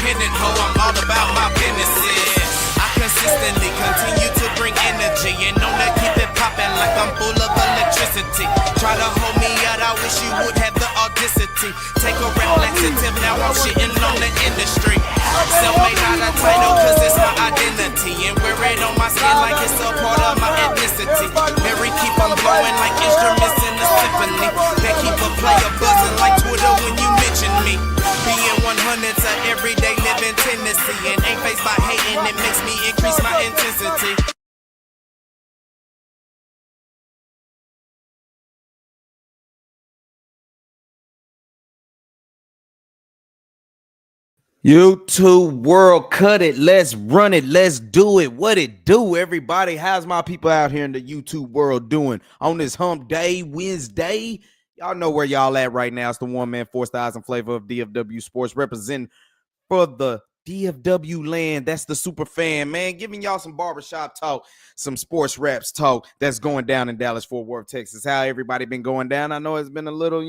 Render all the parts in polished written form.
independent hoe, I'm all about my businesses. I consistently continue to bring energy and known to keep it popping like I'm full of electricity. Try to hold me out, I wish you would have the audacity. Take a rap laxative, now I'm shitting on the industry. Self-made not a title, cause it's my identity. And wear it on my skin like it's a part of my ethnicity. Mary keep on blowing like instruments in a symphony. That keep a player buzzing like Twitter when you mention me. Being 100's a everyday living tendency. And ain't faced by hating, it makes me increase my intensity. YouTube world, cut it. Let's run it. Let's do it. What it do, everybody? How's my people out here in the YouTube world doing on this hump day, Wednesday? Y'all know where y'all at right now. It's the one man, force styles and flavor of DFW Sports, representing for the DFW land. That's the super fan, man. Giving y'all some barbershop talk, some sports raps talk that's going down in Dallas, Fort Worth, Texas. How everybody been going down? I know it's been a little,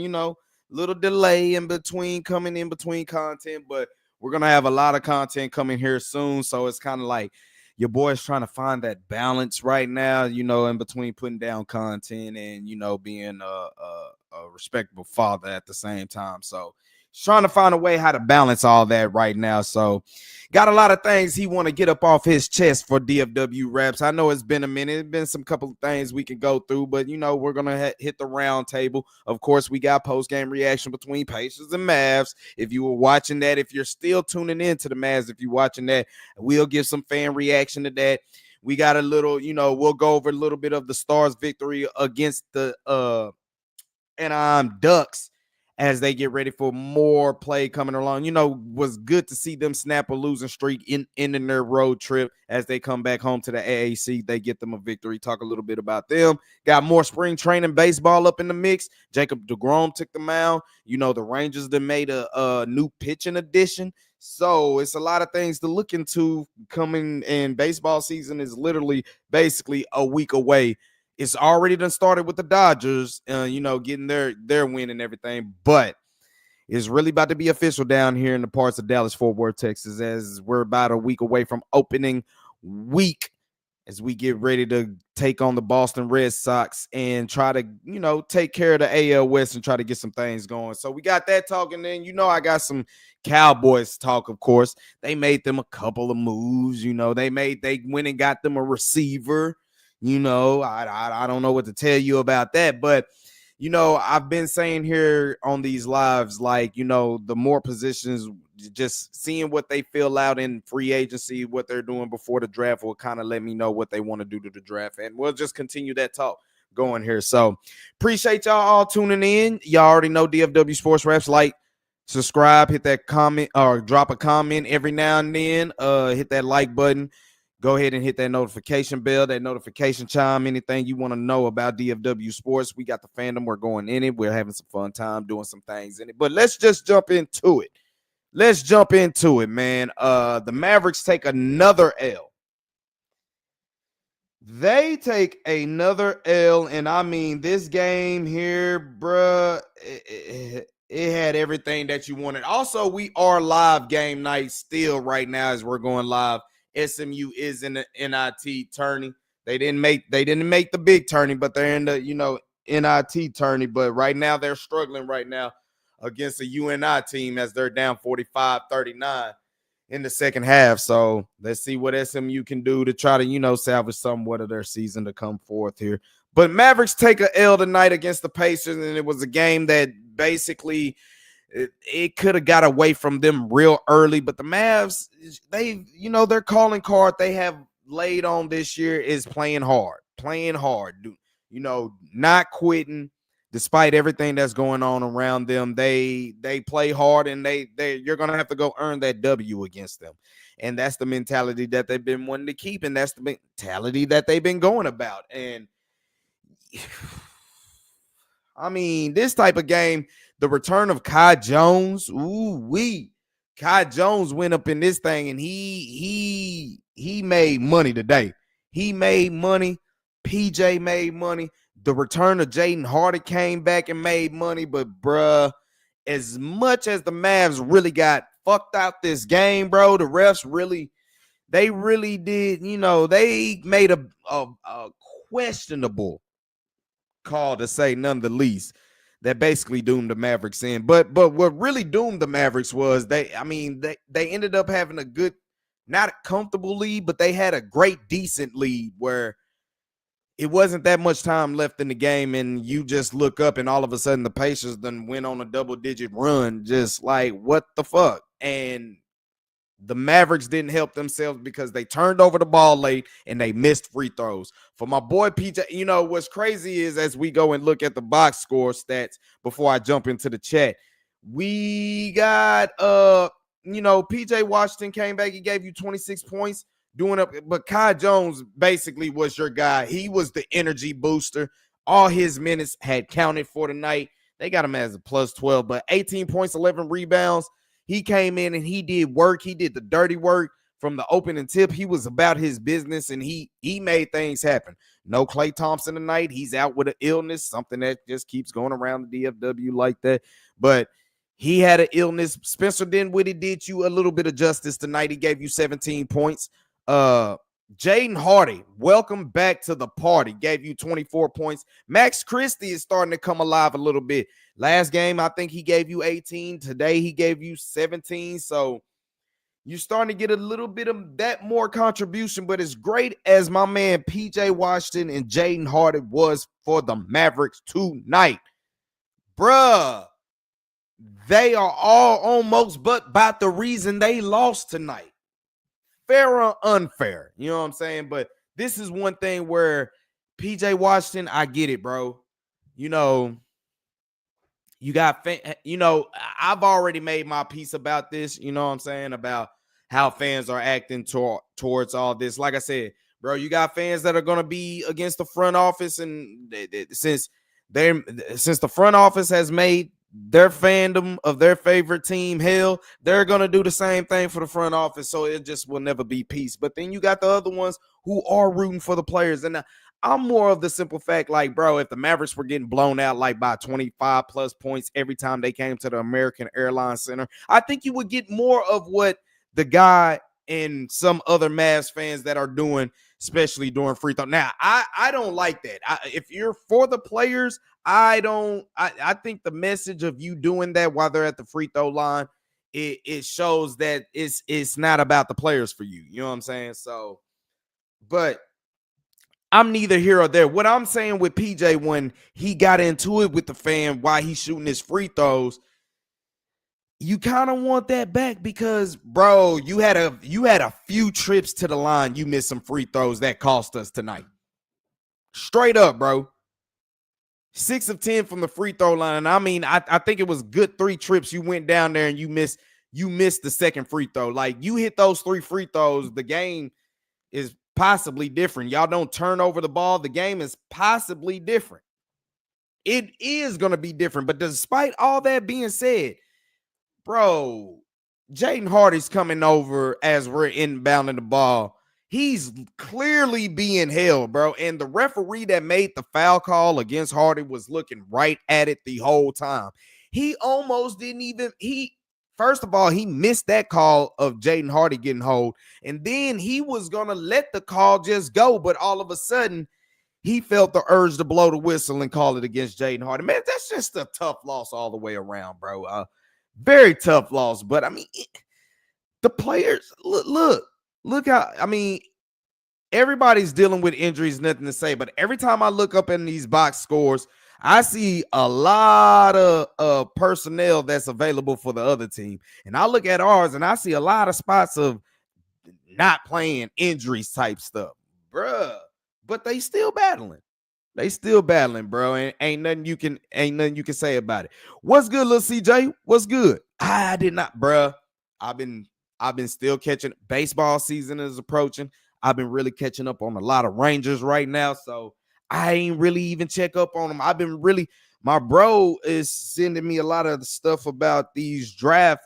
little delay in between content, but we're going to have a lot of content coming here soon. So it's kind of like your boy's trying to find that balance right now, in between putting down content and, being a respectable father at the same time. So he's trying to find a way how to balance all that right now. So got a lot of things he want to get up off his chest for DFW Raps. I know it's been a minute. It's been some couple of things we can go through, but, we're going to hit the round table. Of course, we got post-game reaction between Pacers and Mavs. If you were watching that, if you're still tuning in to the Mavs, if you're watching that, we'll give some fan reaction to that. We got a little, we'll go over a little bit of the Stars' victory against the Anaheim Ducks as they get ready for more play coming along. Was good to see them snap a losing streak ending their road trip as they come back home to the AAC. They get them a victory. Talk a little bit about them. Got more spring training baseball up in the mix. Jacob deGrom took the mound. The Rangers that made a new pitching addition. So it's a lot of things to look into coming, and baseball season is literally basically a week away. It's already done started with the Dodgers, getting their win and everything. But it's really about to be official down here in the parts of Dallas, Fort Worth, Texas, as we're about a week away from opening week as we get ready to take on the Boston Red Sox and try to, take care of the AL West and try to get some things going. So we got that talk, and then, I got some Cowboys talk, of course. They made them a couple of moves. They went and got them a receiver. I don't know what to tell you about that, but, I've been saying here on these lives, like, the more positions, just seeing what they fill out in free agency, what they're doing before the draft will kind of let me know what they want to do to the draft. And we'll just continue that talk going here. So appreciate y'all all tuning in. Y'all already know DFW Sports Raps. Like, subscribe, hit that comment or drop a comment every now and then. Hit that like button. Go ahead and hit that notification bell, that notification chime, anything you want to know about DFW Sports. We got the fandom. We're going in it. We're having some fun time doing some things in it. But let's just jump into it. Man. The Mavericks take another L. They take another L, and I mean, this game here, bruh, it had everything that you wanted. Also, we are live game night still right now as we're going live. SMU is in the NIT tourney. They didn't make the big tourney, but they're in the NIT tourney. But right now they're struggling right now against a UNI team as they're down 45-39 in the second half. So let's see what SMU can do to try to salvage somewhat of their season to come forth here. But Mavericks take a L tonight against the Pacers, and it was a game that basically it could have got away from them real early, but the Mavs, their calling card they have laid on this year is playing hard, not quitting despite everything that's going on around them. They play hard, and you're going to have to go earn that W against them. And that's the mentality that they've been wanting to keep, and that's the mentality that they've been going about. And I mean, this type of game, the return of Kai Jones, Kai Jones went up in this thing, and he made money today. He made money. PJ made money. The return of Jaden Hardy came back and made money. But, bruh, as much as the Mavs really got fucked out this game, bro. The refs really did, they made a questionable call, to say none the least, that basically doomed the Mavericks in. But what really doomed the Mavericks was they ended up having a good, not a comfortable lead, but they had a great, decent lead where it wasn't that much time left in the game, and you just look up and all of a sudden the Pacers then went on a double-digit run, just like, what the fuck? And the Mavericks didn't help themselves because they turned over the ball late and they missed free throws. For my boy PJ, what's crazy is, as we go and look at the box score stats before I jump into the chat, we got PJ Washington came back. He gave you 26 points but Kai Jones basically was your guy. He was the energy booster. All his minutes had counted for the night. They got him as a plus 12, but 18 points, 11 rebounds. He came in and he did work. He did the dirty work from the opening tip. He was about his business, and he made things happen. No Klay Thompson tonight. He's out with an illness, something that just keeps going around the DFW like that. But he had an illness. Spencer Dinwiddie did you a little bit of justice tonight. He gave you 17 points. Jaden Hardy, welcome back to the party. Gave you 24 points. Max Christie is starting to come alive a little bit. Last game, I think he gave you 18. Today, he gave you 17. So you're starting to get a little bit of that more contribution. But as great as my man PJ Washington and Jaden Hardy was for the Mavericks tonight, bruh, they are all almost but about the reason they lost tonight. Fair or unfair, you know what I'm saying? But this is one thing where PJ Washington, I get it, bro. You got, I've already made my piece about this, you know what I'm saying, about how fans are acting towards all this. Like I said, bro, you got fans that are going to be against the front office, and since the front office has made their fandom of their favorite team hell, they're going to do the same thing for the front office, so it just will never be peace. But then you got the other ones who are rooting for the players, and I'm more of the simple fact, like, bro, if the Mavericks were getting blown out like by 25 plus points every time they came to the American Airlines Center, I think you would get more of what the guy and some other Mavs fans that are doing, especially during free throw. Now, I don't like that. If you're for the players, I think the message of you doing that while they're at the free throw line, it shows that it's not about the players for you. You know what I'm saying? So, but I'm neither here or there. What I'm saying with PJ, when he got into it with the fan while he's shooting his free throws, you kind of want that back because, bro, you had a few trips to the line. You missed some free throws that cost us tonight. Straight up, bro. 6 of 10 from the free throw line. I mean, I think it was good 3 trips. You went down there and you missed the second free throw. Like, you hit those 3 free throws, the game is possibly different. Y'all don't turn over the ball. The game is possibly different. It is going to be different. But despite all that being said, bro, Jaden Hardy's coming over as we're inbounding the ball. He's clearly being held, bro. And the referee that made the foul call against Hardy was looking right at it the whole time. He almost didn't even, first of all, he missed that call of Jaden Hardy getting hold. And then he was going to let the call just go. But all of a sudden, he felt the urge to blow the whistle and call it against Jaden Hardy. Man, that's just a tough loss all the way around, bro. Very tough loss. But, I mean, the players, look how, I mean, everybody's dealing with injuries, nothing to say. But every time I look up in these box scores, I see a lot of personnel that's available for the other team. And I look at ours and I see a lot of spots of not playing, injuries type stuff. Bruh. But they still battling. They still battling, bro. And ain't nothing you can say about it. What's good, little CJ? What's good? I did not, bruh. I've been still catching. Baseball season is approaching. I've been really catching up on a lot of Rangers right now. So I ain't really even check up on them. I've been really, my bro is sending me a lot of the stuff about these draft,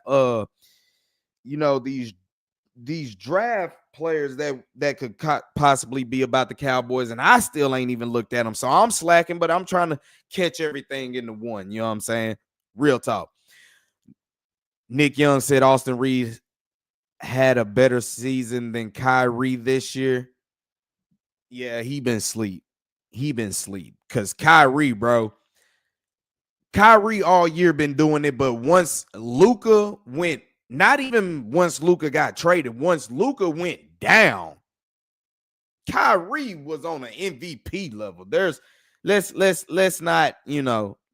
these draft players that could possibly be about the Cowboys, and I still ain't even looked at them. So I'm slacking, but I'm trying to catch everything into one. You know what I'm saying? Real talk. Nick Young said Austin Reed had a better season than Kyrie this year. Yeah, he been sleep. Because Kyrie all year been doing it, but once Luka went, not even once Luka got traded, once Luka went down, Kyrie was on an MVP level.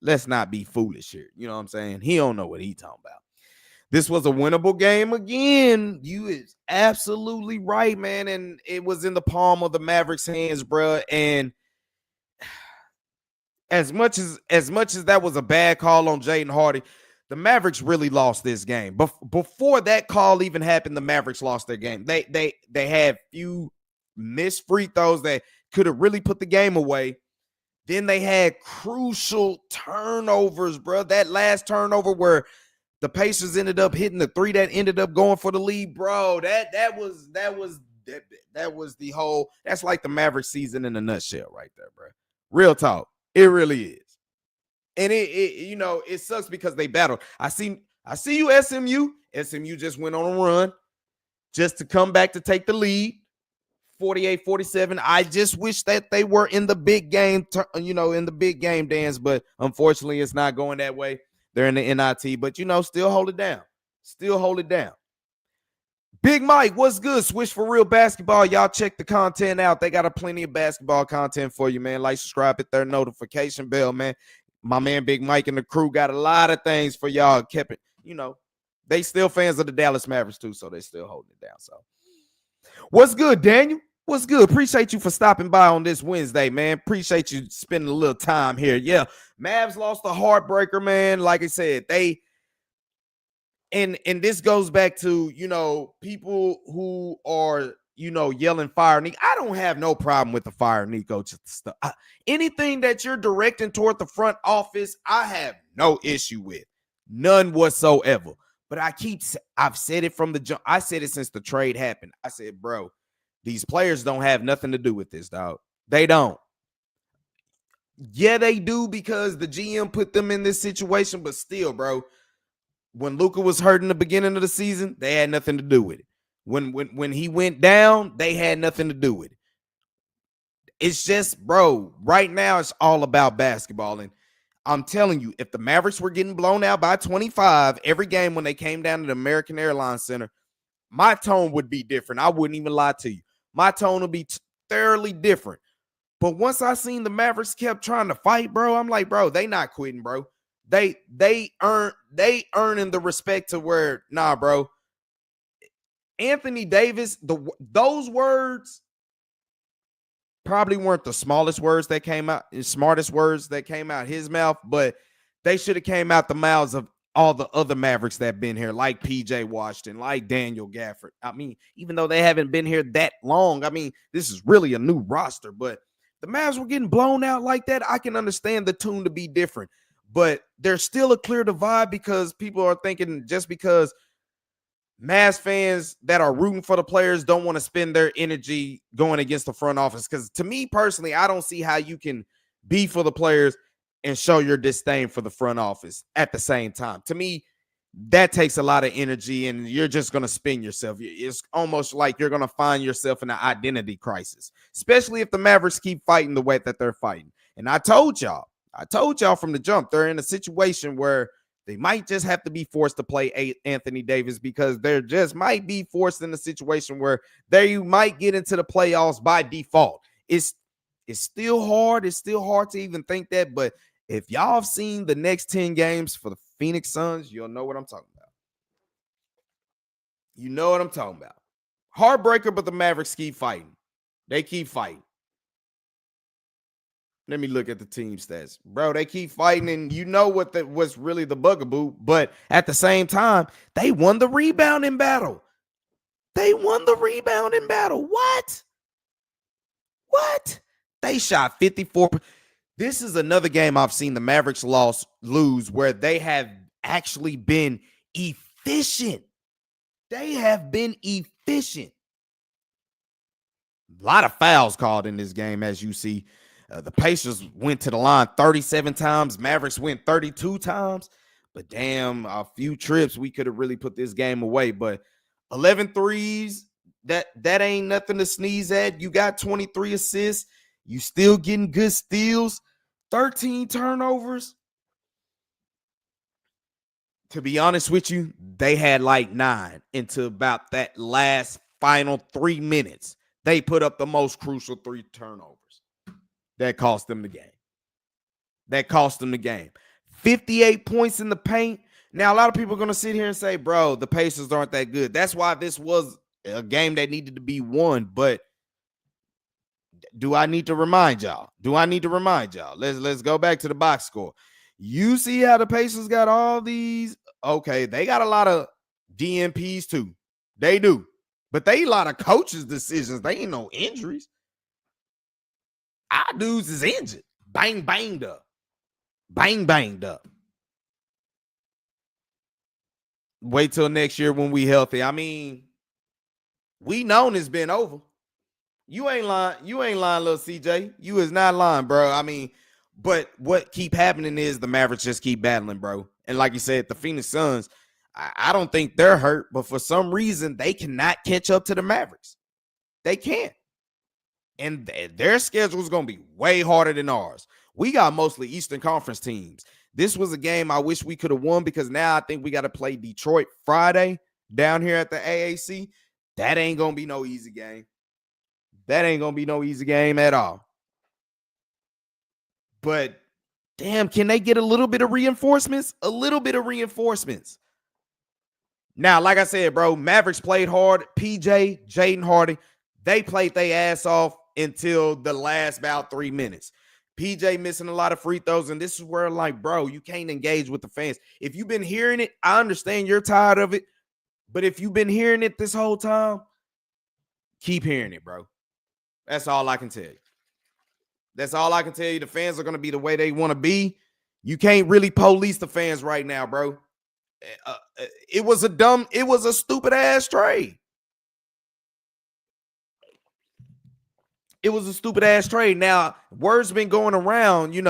Let's not be foolish here. You know what I'm saying? He don't know what he talking about. This was a winnable game again. You is absolutely right, man. And it was in the palm of the Mavericks' hands, bro. And as much as that was a bad call on Jaden Hardy, the Mavericks really lost this game. But before that call even happened, the Mavericks lost their game. They had few missed free throws that could have really put the game away. Then they had crucial turnovers, bro. That last turnover where the Pacers ended up hitting the three that ended up going for the lead, bro. That was the whole. That's like the Mavericks season in a nutshell, right there, bro. Real talk. It really is. And it sucks because they battled. I see you, SMU. SMU just went on a run just to come back to take the lead. 48-47. I just wish that they were in the big game, in the big game dance, but unfortunately it's not going that way. They're in the NIT, but still hold it down. Still hold it down. Big Mike, what's good? Switch for Real Basketball. Y'all check the content out. They got a plenty of basketball content for you, man. Like, subscribe, hit their notification bell, man. My man Big Mike and the crew got a lot of things for y'all. Kept it, they still fans of the Dallas Mavericks too, so they still holding it down. So what's good, Daniel? What's good? Appreciate you for stopping by on this Wednesday, man. Appreciate you spending a little time here. Yeah, Mavs lost a heartbreaker, man. Like I said, and this goes back to, people who are, yelling fire Nico. I don't have no problem with the fire Nico stuff. Anything that you're directing toward the front office, I have no issue with. None whatsoever. But I've said it from the jump. I said it since the trade happened. I said, bro, these players don't have nothing to do with this, dog. They don't. Yeah, they do because the GM put them in this situation, but still, bro, when Luka was hurt in the beginning of the season, they had nothing to do with it. When he went down, they had nothing to do with it. It's just, bro, right now it's all about basketball. And I'm telling you, if the Mavericks were getting blown out by 25 every game when they came down to the American Airlines Center, my tone would be different. I wouldn't even lie to you. My tone would be thoroughly different. But once I seen the Mavericks kept trying to fight, bro, I'm like, bro, they not quitting, bro. They earning the respect to where, nah, bro. Anthony Davis, those words probably weren't the smartest words that came out his mouth, but they should have came out the mouths of all the other Mavericks that have been here, like PJ Washington, like Daniel Gafford. I mean, even though they haven't been here that long, I mean, this is really a new roster, but the Mavs were getting blown out like that. I can understand the tune to be different, but there's still a clear divide because people are thinking just because Mavs fans that are rooting for the players don't want to spend their energy going against the front office. Because to me personally, I don't see how you can be for the players and show your disdain for the front office at the same time. To me, that takes a lot of energy and you're just going to spin yourself. It's almost like you're going to find yourself in an identity crisis, especially if the Mavericks keep fighting the way that they're fighting. And I told y'all from the jump, they're in a situation where they might just have to be forced to play Anthony Davis because they're just might be forced in a situation where they might get into the playoffs by default. It's still hard. It's still hard to even think that. But if y'all have seen the next 10 games for the Phoenix Suns, you'll know what I'm talking about. You know what I'm talking about. Heartbreaker, but the Mavericks keep fighting. They keep fighting. Let me look at the team stats. Bro, they keep fighting, and you know what's really the bugaboo. But at the same time, they won the rebounding battle. What? They shot 54. This is another game I've seen the Mavericks lose where they have actually been efficient. They have been efficient. A lot of fouls called in this game, as you see. The Pacers went to the line 37 times. Mavericks went 32 times. But damn, a few trips, we could have really put this game away. But 11 threes, that ain't nothing to sneeze at. You got 23 assists. You still getting good steals. 13 turnovers. To be honest with you, they had like 9 into about that last final 3 minutes. They put up the most crucial 3 turnovers. That cost them the game. 58 points in the paint. Now, a lot of people are going to sit here and say, bro, the Pacers aren't that good. That's why this was a game that needed to be won. But do I need to remind y'all? Let's go back to the box score. You see how the Pacers got all these? Okay, they got a lot of DNPs too. They do. But they a lot of coaches' decisions. They ain't no injuries. Our dudes is injured. Banged up. Banged up. Wait till next year when we healthy. I mean, we known it's been over. You ain't lying, little CJ. You is not lying, bro. I mean, but what keep happening is the Mavericks just keep battling, bro. And like you said, the Phoenix Suns, I don't think they're hurt, but for some reason, they cannot catch up to the Mavericks. They can't. And their schedule is going to be way harder than ours. We got mostly Eastern Conference teams. This was a game I wish we could have won because now I think we got to play Detroit Friday down here at the AAC. That ain't going to be no easy game. That ain't going to be no easy game at all. But, damn, can they get a little bit of reinforcements? A little bit of reinforcements. Now, like I said, bro, Mavericks played hard. PJ, Jaden Hardy, they played their ass off until the last about 3 minutes. PJ missing a lot of free throws, and this is where, like, bro, you can't engage with the fans. If you've been hearing it, I understand you're tired of it, but if you've been hearing it this whole time, keep hearing it, bro. That's all I can tell you. That's all I can tell you. The fans are going to be the way they want to be. You can't really police the fans right now, bro. It was a stupid ass trade. It was a stupid ass trade. Now, word's been going around,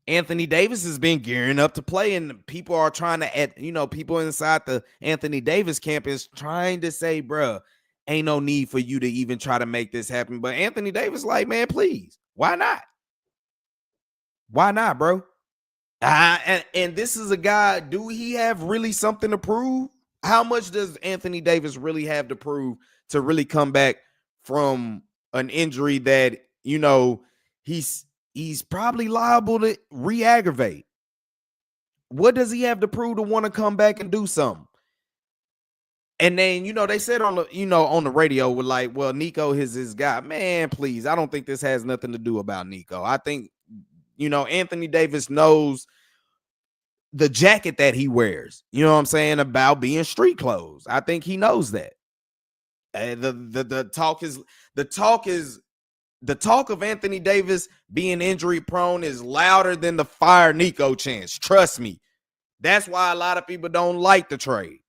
Anthony Davis has been gearing up to play, and people are trying to, people inside the Anthony Davis camp is trying to say, bruh, ain't no need for you to even try to make this happen. But Anthony Davis like, man, please, why not? Why not, bro? And this is a guy, do he have really something to prove? How much does Anthony Davis really have to prove to really come back from an injury that, he's probably liable to re-aggravate? What does he have to prove to want to come back and do something? And then, they said on the radio, with like, well, Nico is his guy. Man, please, I don't think this has nothing to do about Nico. I think, Anthony Davis knows the jacket that he wears, you know what I'm saying, about being street clothes. I think he knows that. The talk of Anthony Davis being injury prone is louder than the fire Nico chants. Trust me. That's why a lot of people don't like the trade.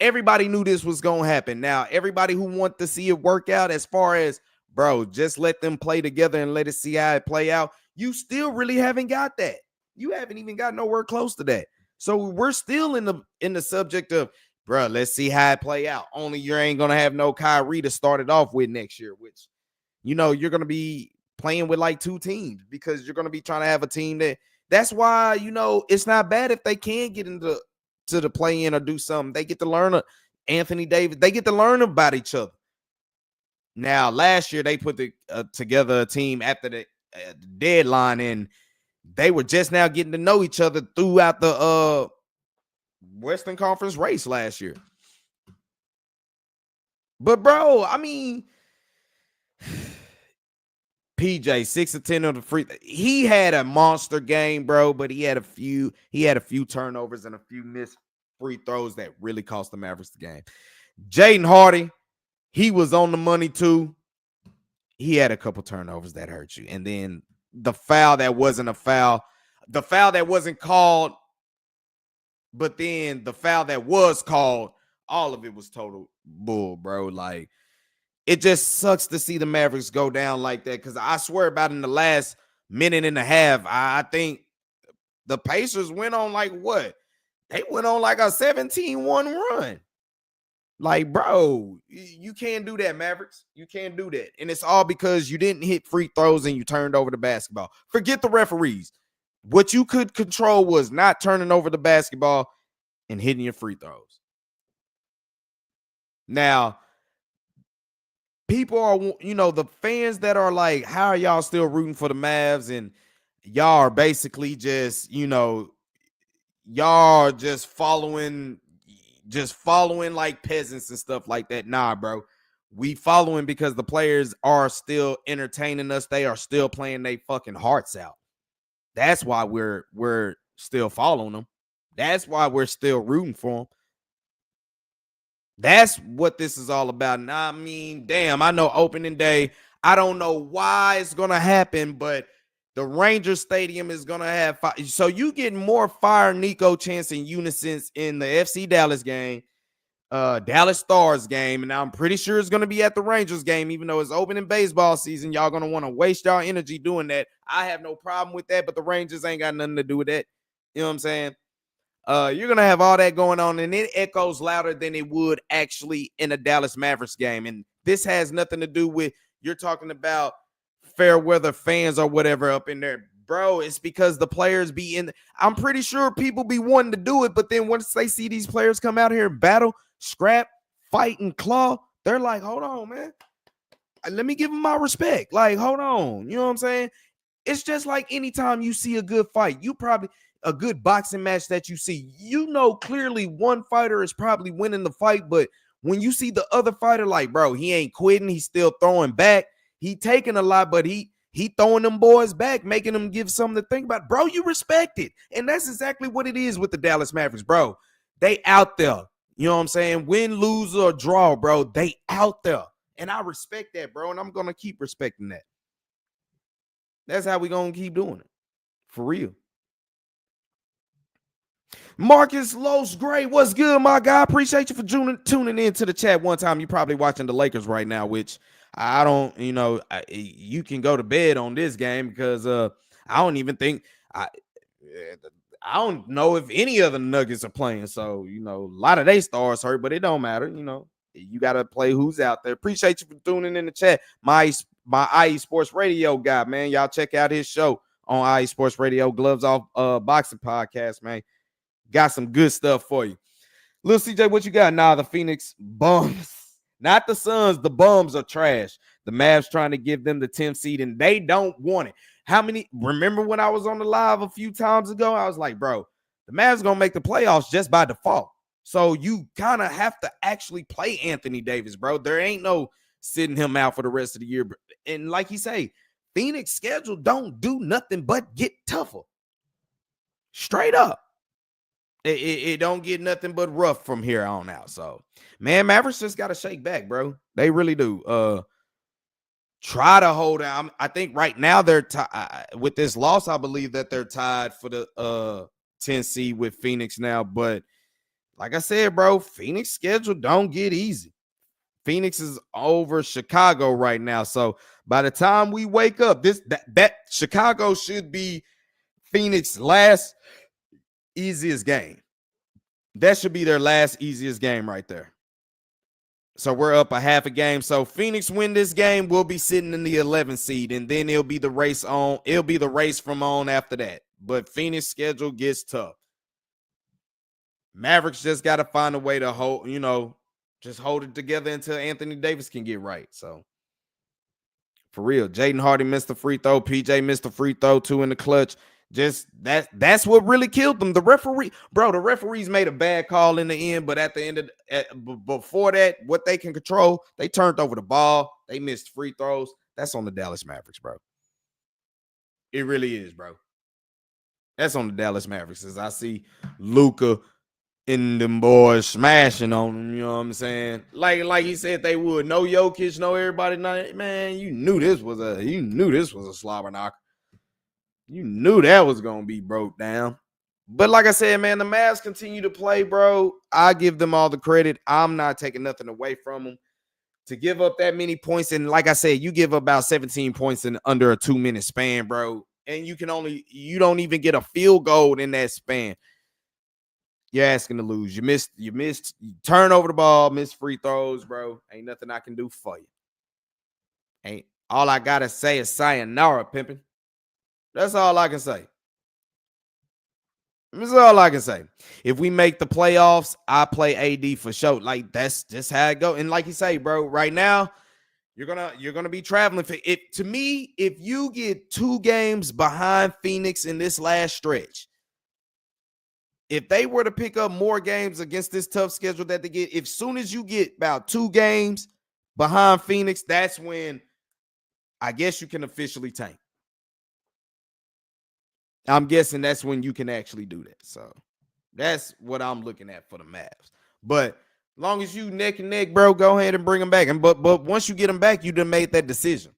Everybody knew this was going to happen. Now, everybody who want to see it work out, as far as, bro, just let them play together and let it see how it play out, you still really haven't got that. You haven't even got nowhere close to that. So we're still in the subject of, bro, let's see how it play out. Only you ain't going to have no Kyrie to start it off with next year, which, you're going to be playing with like 2 teams because you're going to be trying to have a team that's why, it's not bad if they can get into the play-in or do something. They get to learn Anthony Davis. They get to learn about each other. Now, last year they put together a team after the deadline, and they were just now getting to know each other throughout the Western Conference race last year. But, bro, I mean, PJ 6 of 10 on the free. He had a monster game, bro, but he had a few turnovers and a few missed free throws that really cost the Mavericks the game. Jaden Hardy, he was on the money too. He had a couple turnovers that hurt you. And then the foul that wasn't a foul, the foul that wasn't called, but then the foul that was called, all of it was total bull, bro. Like, it just sucks to see the Mavericks go down like that, because I swear about in the last minute and a half, I think The Pacers went on like what? They went on like a 17-1 run. Like, bro, you can't do that, Mavericks. You can't do that. And it's all because you didn't hit free throws and you turned over the basketball. Forget the referees. What you could control was not turning over the basketball and hitting your free throws. Now, people are, the fans that are like, how are y'all still rooting for the Mavs? And y'all are basically just, y'all are just following like peasants and stuff like that. Nah, bro. We following because the players are still entertaining us. They are still playing their fucking hearts out. That's why we're still following them. That's why we're still rooting for them. That's what this is all about. And I mean, damn, I know opening day. I don't know why it's going to happen, but the Rangers Stadium is going to have fire. So you get more Fire Nico Chance and Unison in the FC Dallas game, Dallas Stars game, and I'm pretty sure it's going to be at the Rangers game, even though it's opening baseball season. Y'all going to want to waste y'all energy doing that. I have no problem with that, but the Rangers ain't got nothing to do with that. You know what I'm saying? You're going to have all that going on, and it echoes louder than it would actually in a Dallas Mavericks game. And this has nothing to do with you're talking about fair weather fans or whatever up in there. Bro, it's because the players be in. I'm pretty sure people be wanting to do it, but then once they see these players come out here and battle, scrap, fight, and claw, they're like, hold on, man. Let me give them my respect. Like, hold on. You know what I'm saying? It's just like anytime you see a good fight, a good boxing match that you see, clearly one fighter is probably winning the fight, but when you see the other fighter, like, bro, he ain't quitting, he's still throwing back, he taking a lot, but he throwing them boys back, making them give something to think about. Bro, you respect it. And that's exactly what it is with the Dallas Mavericks, bro. They out there. You know what I'm saying? Win, lose, or draw, bro. They out there. And I respect that, bro, and I'm going to keep respecting that. That's how we going to keep doing it. For real. Marcus Los Gray, what's good, my guy? Appreciate you for tuning in to the chat one time. You're probably watching the Lakers right now, which I don't, you can go to bed on this game because I don't even think I don't know if any of the Nuggets are playing. So, a lot of they stars hurt, but it don't matter. You got to play who's out there. Appreciate you for tuning in the chat. My IE Sports Radio guy, man. Y'all check out his show on IE Sports Radio, Gloves Off Boxing Podcast, man. Got some good stuff for you. Lil CJ, what you got? Nah, the Phoenix bums. Not the Suns. The bums are trash. The Mavs trying to give them the 10th seed, and they don't want it. Remember when I was on the live a few times ago? I was like, bro, the Mavs going to make the playoffs just by default. So you kind of have to actually play Anthony Davis, bro. There ain't no sitting him out for the rest of the year. And like you say, Phoenix schedule don't do nothing but get tougher. Straight up. It don't get nothing but rough from here on out. So, man, Mavericks just got to shake back, bro. They really do. Try to hold on. I think right now they're with this loss. I believe that they're tied for the 10 seed with Phoenix now. But like I said, bro, Phoenix schedule don't get easy. Phoenix is over Chicago right now. So by the time we wake up, that Chicago should be Phoenix last easiest game. That should be their last easiest game right there. So we're up a half a game. So Phoenix win this game, we'll be sitting in the 11th seed, and then it'll be the race from on after that. But Phoenix schedule gets tough. Mavericks just got to find a way to hold, just hold it together until Anthony Davis can get right. So for real, Jaden Hardy missed the free throw. PJ missed the free throw, 2 in the clutch. Just that's what really killed them. The referees made a bad call in the end, but at the end of before that, what they can control, they turned over the ball. They missed free throws. That's on the Dallas Mavericks, bro. It really is, bro. That's on the Dallas Mavericks. As I see Luka and them boys smashing on them, you know what I'm saying? Like he said they would. No Jokic, no everybody. Man, you knew this was a slobber knocker. You knew that was going to be broke down. But like I said, man, the Mavs continue to play, bro. I give them all the credit. I'm not taking nothing away from them. To give up that many points, and like I said, you give about 17 points in under a 2-minute span, bro. and you don't even get a field goal in that span, you're asking to lose. You turn over the ball, miss free throws, bro. Ain't nothing I can do for you. Ain't all I gotta say is sayonara, pimpin'. That's all I can say. That's all I can say. If we make the playoffs, I play AD for sure. Like, that's just how it go. And like you say, bro, right now, you're gonna be traveling for it. To me, if you get 2 games behind Phoenix in this last stretch, if they were to pick up more games against this tough schedule that they get, if soon as you get about 2 games behind Phoenix, that's when I guess you can officially tank. I'm guessing that's when you can actually do that. So that's what I'm looking at for the Mavs. But as long as you neck and neck, bro, go ahead and bring them back. And but once you get them back, you done made that decision.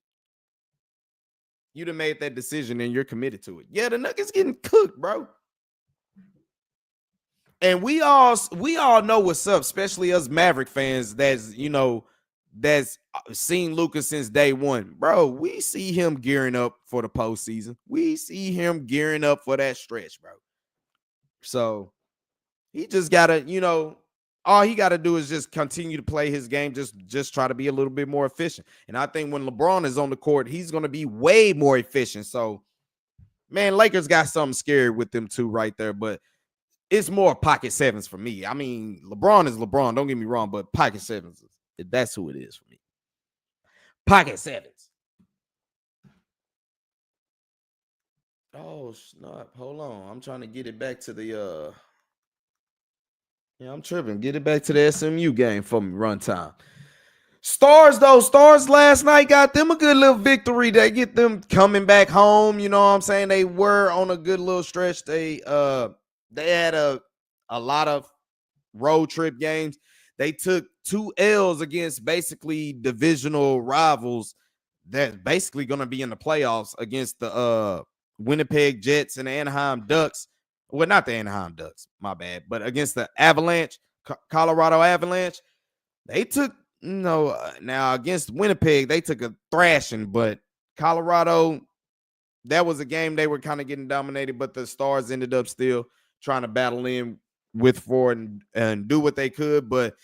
You done made that decision and you're committed to it. Yeah, the Nuggets getting cooked, bro. And we all know what's up, especially us Maverick fans that's seen Luka since day one. Bro, we see him gearing up for the postseason. We see him gearing up for that stretch, bro. So he just gotta, all he gotta do is just continue to play his game, just try to be a little bit more efficient. And I think when LeBron is on the court, he's gonna be way more efficient. So, man, Lakers got something scary with them too right there, but it's more pocket sevens for me. I mean, LeBron is LeBron. Don't get me wrong, but pocket sevens, that's who it is for me. Pocket sevens. Oh, snap. Hold on. I'm trying to get it back to the I'm tripping. Get it back to the SMU game for me, runtime. Stars last night got them a good little victory. They get them coming back home. You know what I'm saying? They were on a good little stretch. They had a lot of road trip games. They took 2 L's against basically divisional rivals that's basically going to be in the playoffs against the Winnipeg Jets and the Anaheim Ducks. Well, not the Anaheim Ducks, my bad, but against the Avalanche, Colorado Avalanche. They took, now against Winnipeg, they took a thrashing, but Colorado, that was a game they were kind of getting dominated, but the Stars ended up still trying to battle in with Ford and do what they could. But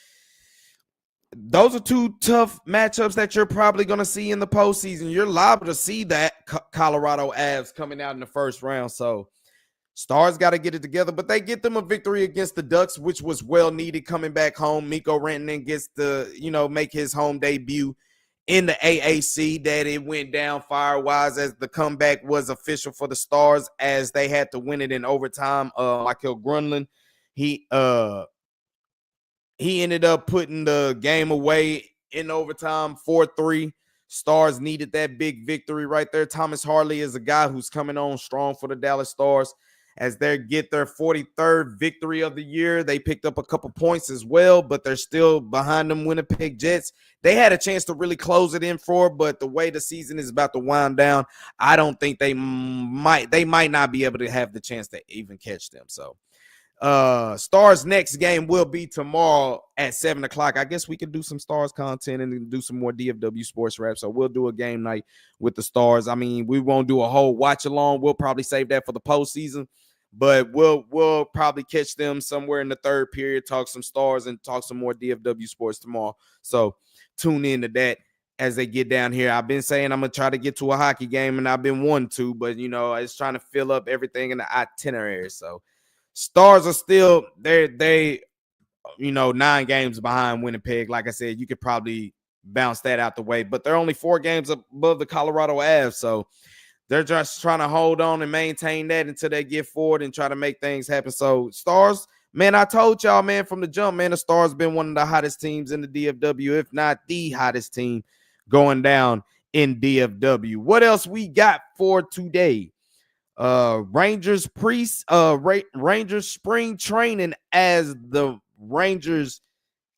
those are 2 tough matchups that you're probably going to see in the postseason. You're liable to see that Colorado Avs coming out in the first round. So Stars got to get it together, but they get them a victory against the Ducks, which was well needed coming back home. Mikko Rantanen gets to, make his home debut in the AAC. That it went down fire-wise as the comeback was official for the Stars as they had to win it in overtime. Michael Grunlund, he ended up putting the game away in overtime 4-3. Stars needed that big victory right there. Thomas Harley is a guy who's coming on strong for the Dallas Stars as they get their 43rd victory of the year. They picked up a couple points as well, but they're still behind them Winnipeg Jets. They had a chance to really close it in for, but the way the season is about to wind down, I don't think they might not be able to have the chance to even catch them. So Stars next game will be tomorrow at 7:00. I guess we could do some Stars content and do some more DFW sports rap. So we'll do a game night with the Stars. I mean, we won't do a whole watch along. We'll probably save that for the postseason, but we'll probably catch them somewhere in the third period, talk some Stars and talk some more DFW sports tomorrow. So tune in to that as they get down here. I've been saying I'm going to try to get to a hockey game, and I've been wanting to, but, it's trying to fill up everything in the itinerary. So Stars are still, they 9 games behind Winnipeg. Like I said, you could probably bounce that out the way, but they're only 4 games above the Colorado Avs. So they're just trying to hold on and maintain that until they get forward and try to make things happen. So Stars, man, I told y'all, man, from the jump, man, the Stars been one of the hottest teams in the DFW, if not the hottest team going down in DFW. What else we got for today? Rangers spring training as the Rangers,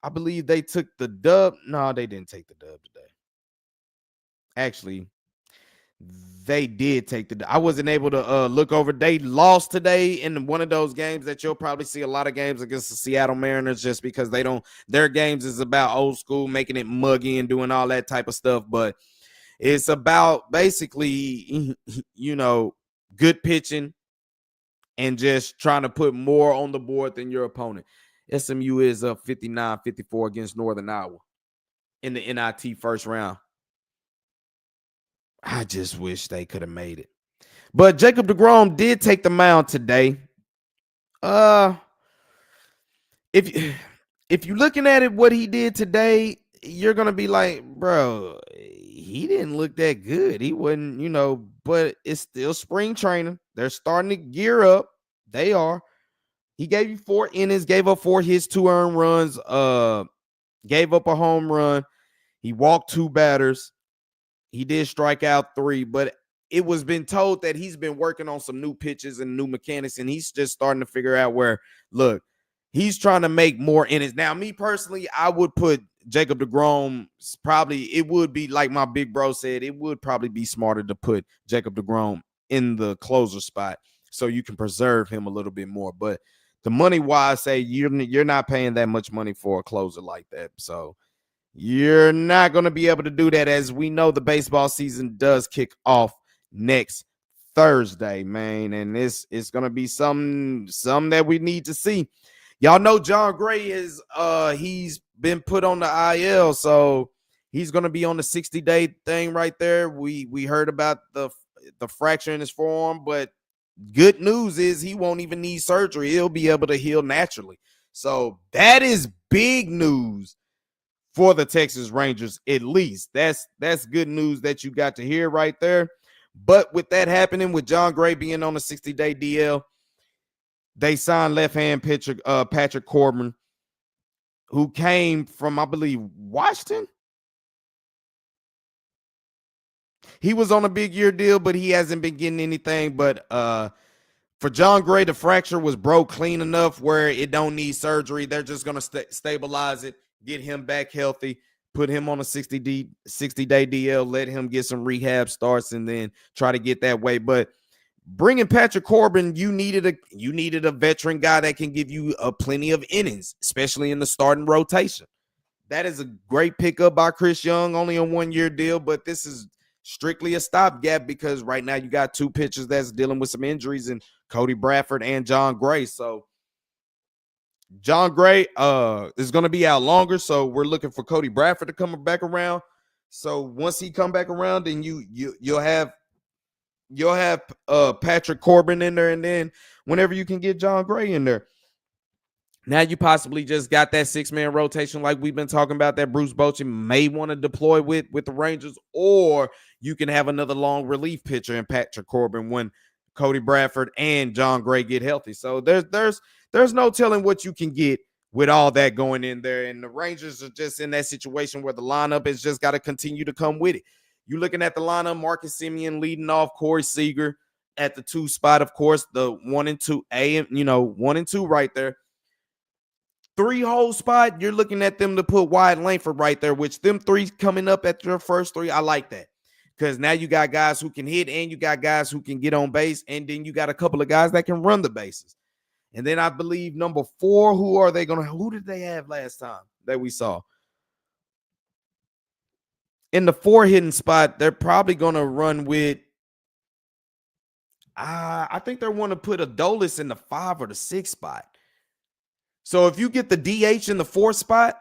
I believe they took the dub. No, they didn't take the dub today. Actually, they did take the dub. I wasn't able to look over. They lost today in one of those games that you'll probably see a lot of games against the Seattle Mariners just because their games is about old school, making it muggy and doing all that type of stuff. But it's about basically, good pitching and just trying to put more on the board than your opponent. SMU is up 59-54 against Northern Iowa in the NIT first round. I just wish they could have made it. But Jacob deGrom did take the mound today. If you're looking at it, what he did today, you're gonna be like, bro, he didn't look that good. He wasn't, but it's still spring training. They're starting to gear up. They are. He gave you 4 innings, gave up 4 hits, 2 earned runs, gave up a home run. He walked 2 batters. He did strike out 3, but it was been told that he's been working on some new pitches and new mechanics, and he's just starting to figure out where, look, he's trying to make more innings. Now, me personally, I would put Jacob deGrom, probably, it would be like my big bro said, it would probably be smarter to put Jacob deGrom in the closer spot so you can preserve him a little bit more. But the money-wise, say you're not paying that much money for a closer like that. So you're not going to be able to do that, as we know the baseball season does kick off next Thursday, man. And it's going to be some that we need to see. Y'all know John Gray is he's been put on the IL, so he's going to be on the 60-day thing right there. We heard about the fracture in his forearm, but good news is he won't even need surgery. He'll be able to heal naturally. So that is big news for the Texas Rangers, at least. That's good news that you got to hear right there. But with that happening, with John Gray being on a 60-day DL, they signed left-hand pitcher Patrick Corbin, who came from, I believe, Washington. He was on a big year deal, but he hasn't been getting anything. But for John Gray, the fracture was broke clean enough where it don't need surgery. They're just going to stabilize it, get him back healthy, put him on a 60-day DL, let him get some rehab starts, and then try to get that way. But bringing Patrick Corbin, you needed a veteran guy that can give you plenty of innings, especially in the starting rotation. That is a great pickup by Chris Young, only a 1-year deal, but this is strictly a stopgap because right now you got 2 pitchers that's dealing with some injuries, and Cody Bradford and John Gray. So John Gray is going to be out longer, so we're looking for Cody Bradford to come back around. So once he come back around, then you'll have Patrick Corbin in there, and then whenever you can get John Gray in there, now you possibly just got that 6-man rotation like we've been talking about that Bruce Bochy may want to deploy with the Rangers, or you can have another long relief pitcher in Patrick Corbin when Cody Bradford and John Gray get healthy. So there's no telling what you can get with all that going in there, and the Rangers are just in that situation where the lineup has just got to continue to come with it. You're looking at the lineup, Marcus Semien leading off, Corey Seager at the 2 spot, of course, the 1 and 2 1 and 2 right there. 3-hole spot, you're looking at them to put Wyatt Langford right there, which them 3 coming up at your first 3, I like that. Because now you got guys who can hit, and you got guys who can get on base, and then you got a couple of guys that can run the bases. And then I believe number 4, who did they have last time that we saw? In the 4 hitting spot, they're probably going to run with, I think they want to put Adolis in the 5 or the 6 spot. So if you get the DH in the 4 spot,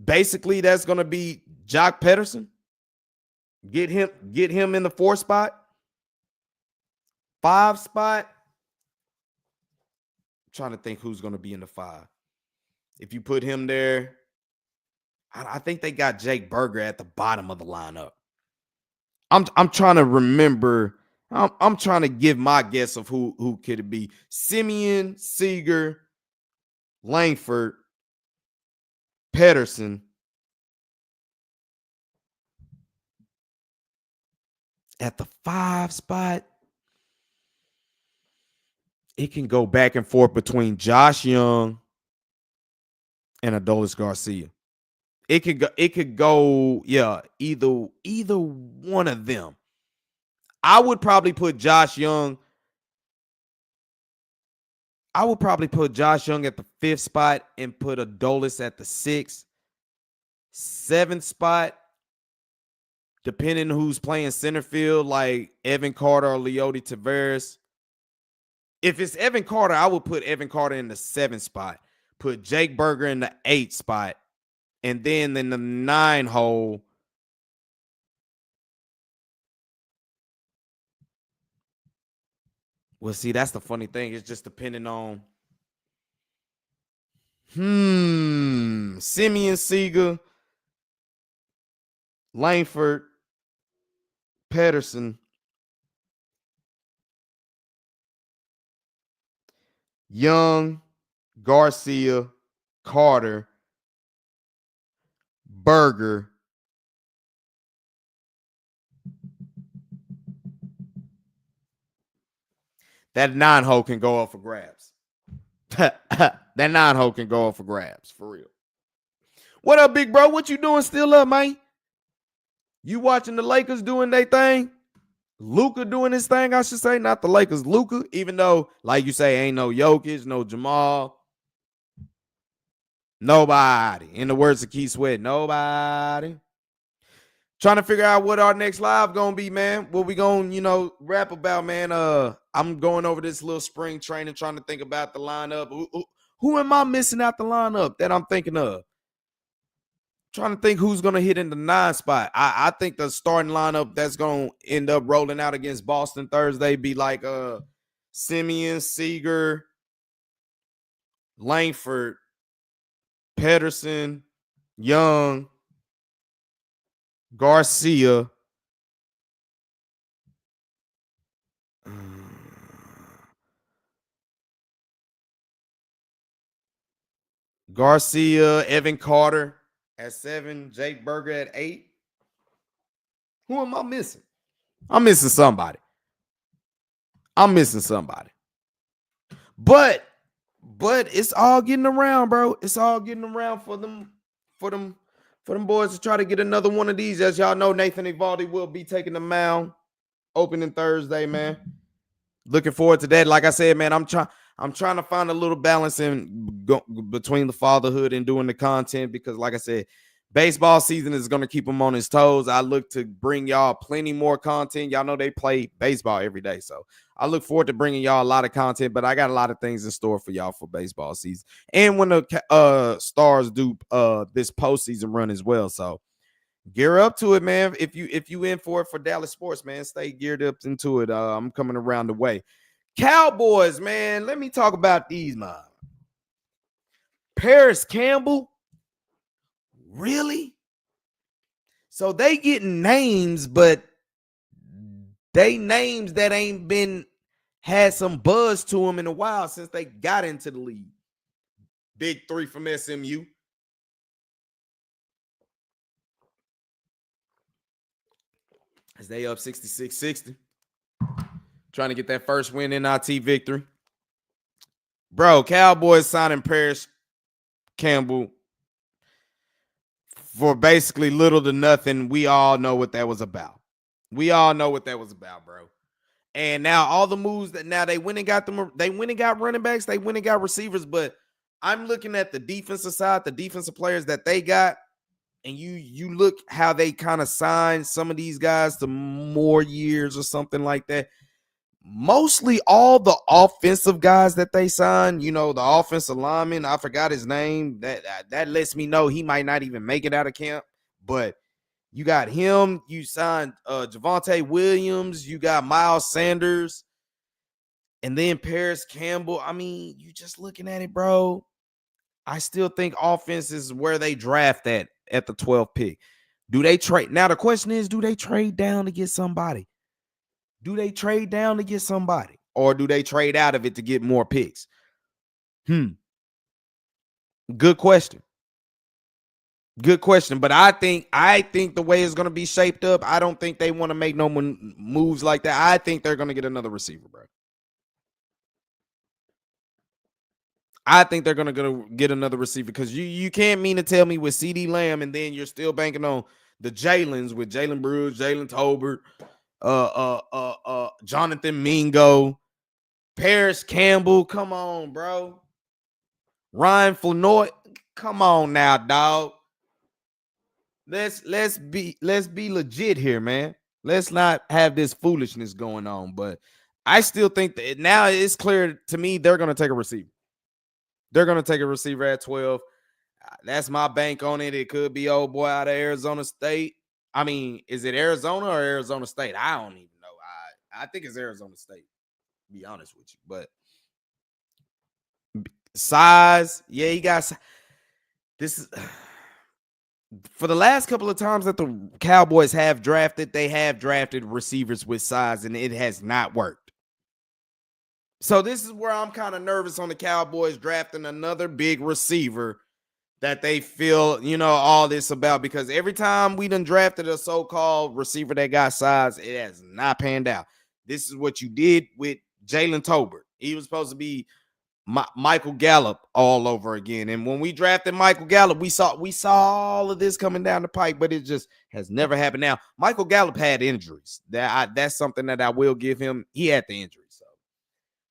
basically that's going to be Jock Pederson. Get him in the 4 spot. 5 spot. I'm trying to think who's going to be in the 5. If you put him there, I think they got Jake Berger at the bottom of the lineup. I'm trying to remember. I'm trying to give my guess of who could it be. Semien, Seager, Langford, Pederson. At the 5 spot, it can go back and forth between Josh Young and Adolis Garcia. It could go, yeah, either one of them. I would probably put Josh Young. I would probably put Josh Young at the 5th spot and put Adolis at the 6th. 7th spot, depending who's playing center field, like Evan Carter or Leody Taveras. If it's Evan Carter, I would put Evan Carter in the 7th spot, put Jake Berger in the 8th spot, and then in the 9 hole, well, see, that's the funny thing. It's just depending on Simeon Seager, Langford, Pedersen, Young, Garcia, Carter, Berger. That 9 hole can go up for grabs. That 9 hole can go up for grabs, for real. What up, big bro? What you doing still up, man? You watching the Lakers doing their thing? Luka doing his thing, I should say. Not the Lakers, Luka. Even though, like you say, ain't no Jokic, no Jamal. Nobody. In the words of Keith Sweat, nobody. Trying to figure out what our next live gonna be, man. What we gonna, rap about, man. I'm going over this little spring training, trying to think about the lineup. Who am I missing out the lineup that I'm thinking of? Trying to think who's gonna hit in the 9 spot. I think the starting lineup that's gonna end up rolling out against Boston Thursday be like Simeon, Seager, Langford, Pedersen, Young, Garcia, Evan Carter at 7, Jake Berger at 8. Who am I missing? I'm missing somebody. But it's all getting around, bro. It's all getting around for them boys to try to get another one of these. As y'all know, Nathan Eovaldi will be taking the mound opening Thursday, man. Looking forward to that. Like I said, man, I'm trying to find a little balance between the fatherhood and doing the content because, like I said, baseball season is going to keep him on his toes. I look to bring y'all plenty more content. Y'all know they play baseball every day, so I look forward to bringing y'all a lot of content, but I got a lot of things in store for y'all for baseball season. And when the Stars do this postseason run as well, so gear up to it, man. If you in for it for Dallas sports, man, stay geared up into it. I'm coming around the way. Cowboys, man, let me talk about these, man. Paris Campbell, really? So they getting names, but they names that ain't had some buzz to them in a while since they got into the league. Big 3 from SMU. As they up 66-60. Trying to get that first win NIT victory. Bro, Cowboys signing Paris Campbell for basically little to nothing. We all know what that was about. Bro. And now all the moves that now they went and got them, they went and got running backs, they went and got receivers, but I'm looking at the defensive side, the defensive players that they got, and you look how they kind of signed some of these guys to more years or something like that. Mostly all the offensive guys that they signed, the offensive lineman, I forgot his name. That lets me know he might not even make it out of camp. But you got him. You signed Javonte Williams. You got Miles Sanders. And then Paris Campbell. I mean, you just looking at it, bro. I still think offense is where they draft at the 12th pick. Do they trade? Now, the question is, do they trade down to get somebody? Or do they trade out of it to get more picks? Good question. But I think the way it's going to be shaped up, I don't think they want to make no moves like that. I think they're going to get another receiver, bro. I think they're going to get another receiver because you can't mean to tell me with CeeDee Lamb and then you're still banking on the Jalen's with Jalen Brugge, Jalen Tolbert, Jonathan Mingo, Paris Campbell. Come on, bro. Ryan Flournoy. Come on now, dog. let's be legit here, man. Let's not have this foolishness going on. But I still think that now it's clear to me they're gonna take a receiver. They're gonna take a receiver at 12. That's my bank on it. It could be old boy out of Arizona State. I mean, is it Arizona or Arizona State? I don't even know. I think it's Arizona State, to be honest with you. But size, yeah, he got this is for the last couple of times that the Cowboys have drafted, they have drafted receivers with size, and it has not worked. So this is where I'm kind of nervous on the Cowboys drafting another big receiver that they feel, all this about, because every time we done drafted a so-called receiver that got size, it has not panned out. This is what you did with Jalen Tolbert. He was supposed to be Michael Gallup all over again. And when we drafted Michael Gallup, we saw all of this coming down the pike, but it just has never happened. Now, Michael Gallup had injuries. That's something that I will give him. He had the injury, so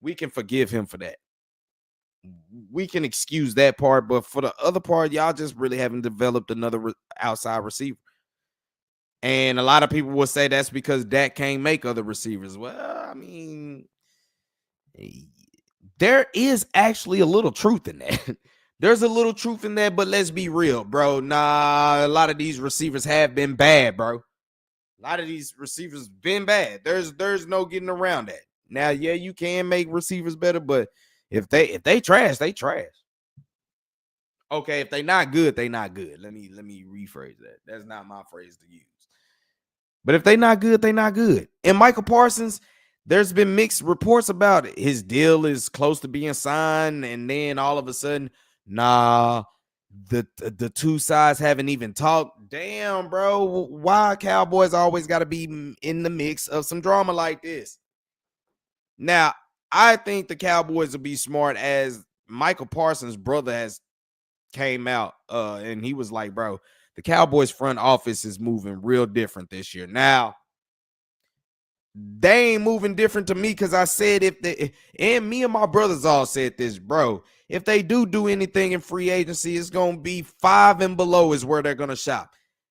we can forgive him for that. We can excuse that part, but for the other part, y'all just really haven't developed another outside receiver. And a lot of people will say that's because Dak can't make other receivers. Well, I mean, there is actually a little truth in that. There's a little truth in that, but let's be real, bro. Nah, a lot of these receivers have been bad, bro. A lot of these receivers been bad. There's no getting around that. Now, yeah, you can make receivers better, but if they trash, they trash. Okay, if they not good, they not good. Let me rephrase that. That's not my phrase to use. But if they not good, they not good. And Michael Parsons, there's been mixed reports about it. His deal is close to being signed, and then all of a sudden, nah, the two sides haven't even talked. Damn, bro, why Cowboys always got to be in the mix of some drama like this? Now, I think the Cowboys will be smart, as Michael Parsons' brother has came out and he was like, bro, the Cowboys front office is moving real different this year. Now, they ain't moving different to me, because I said and me and my brothers all said this, bro, if they do anything in free agency, it's going to be 5 and below is where they're going to shop.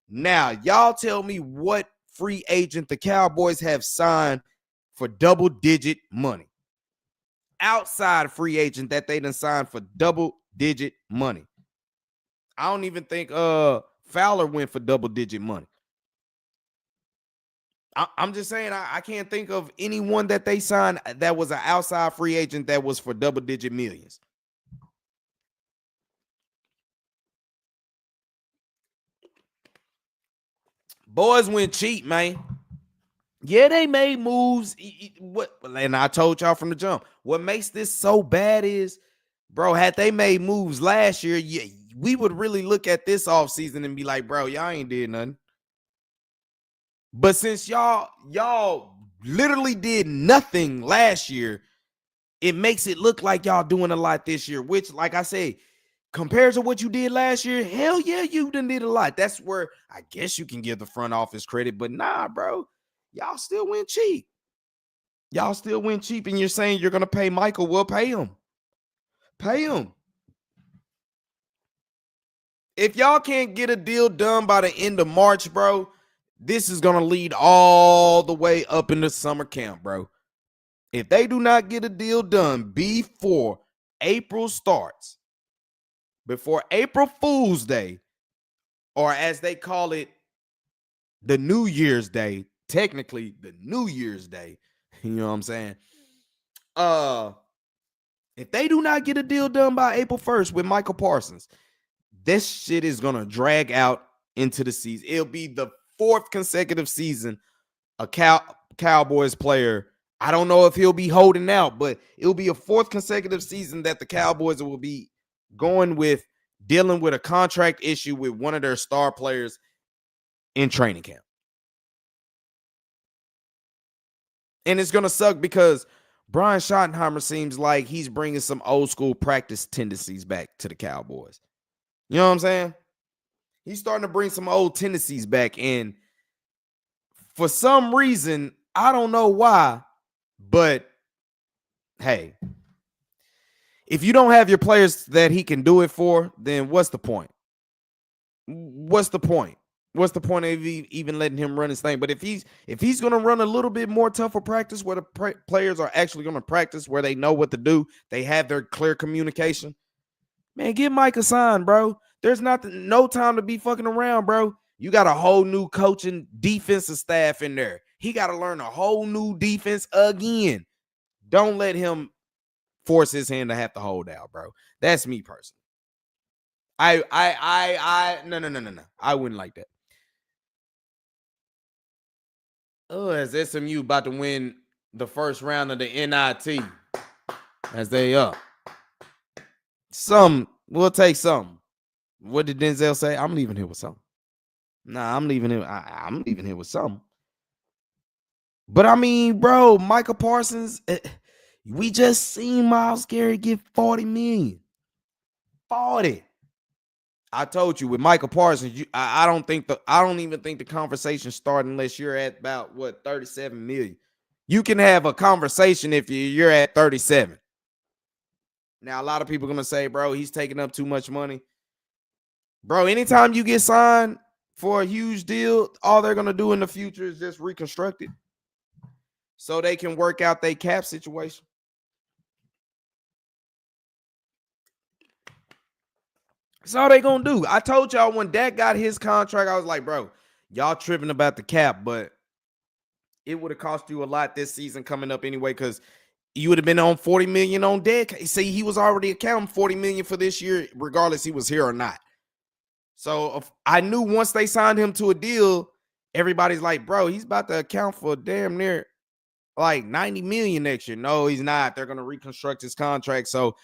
Now, y'all tell me what free agent the Cowboys have signed for double-digit money. Outside free agent that they done signed for double-digit money. I don't even think Fowler went for double-digit money. I'm just saying, I can't think of anyone that they signed that was an outside free agent that was for double-digit millions. Boys went cheap, man. Yeah, they made moves. And I told y'all from the jump, what makes this so bad is, bro, had they made moves last year, we would really look at this offseason and be like, bro, y'all ain't did nothing. But since y'all literally did nothing last year, it makes it look like y'all doing a lot this year, which, like I say, compared to what you did last year, hell yeah, you done did a lot. That's where I guess you can give the front office credit, but nah, bro, y'all still went cheap. Y'all still went cheap, and you're saying you're going to pay Michael. Well, pay him. Pay him. If y'all can't get a deal done by the end of March, bro, this is going to lead all the way up into summer camp, bro. If they do not get a deal done before April starts, before April Fool's Day, or as they call it, the New Year's Day, technically the New Year's Day, you know what I'm saying? If they do not get a deal done by April 1st with Michael Parsons, this shit is going to drag out into the season. It'll be the 4th consecutive season a Cowboys player, I don't know if he'll be holding out, but it'll be a 4th consecutive season that the Cowboys will be going with, dealing with a contract issue with one of their star players in training camp. And it's going to suck because Brian Schottenheimer seems like he's bringing some old school practice tendencies back to the Cowboys. You know what I'm saying? He's starting to bring some old tendencies back. And for some reason, I don't know why, but hey, if you don't have your players that he can do it for, then what's the point? What's the point? What's the point of even letting him run his thing? But if he's gonna run a little bit more tougher practice where the players are actually gonna practice, where they know what to do, they have their clear communication. Man, give Mike a sign, bro. There's no time to be fucking around, bro. You got a whole new coaching defensive staff in there. He got to learn a whole new defense again. Don't let him force his hand to have to hold out, bro. That's me personally. No. I wouldn't like that. Oh, as SMU about to win the first round of the NIT, as they up. We'll take some. What did Denzel say? I'm leaving here with something. Nah, I'm leaving here. I'm leaving here with something. But I mean, bro, Micah Parsons, we just seen Myles Garrett get $40 million. 40. I told you with Micah Parsons, I don't even think the conversation started unless you're at about 37 million. You can have a conversation if you're at 37. Now, a lot of people are gonna say, bro, he's taking up too much money. Bro, anytime you get signed for a huge deal, all they're gonna do in the future is just reconstruct it so they can work out their cap situation. That's all they gonna do. I told y'all when Dak got his contract, I was like, bro, y'all tripping about the cap, but it would have cost you a lot this season coming up anyway, because you would have been on 40 million on Dak. See, he was already accounting 40 million for this year, regardless he was here or not. So I knew once they signed him to a deal, everybody's like, bro, he's about to account for damn near like 90 million next year. No, he's not. They're gonna reconstruct his contract, so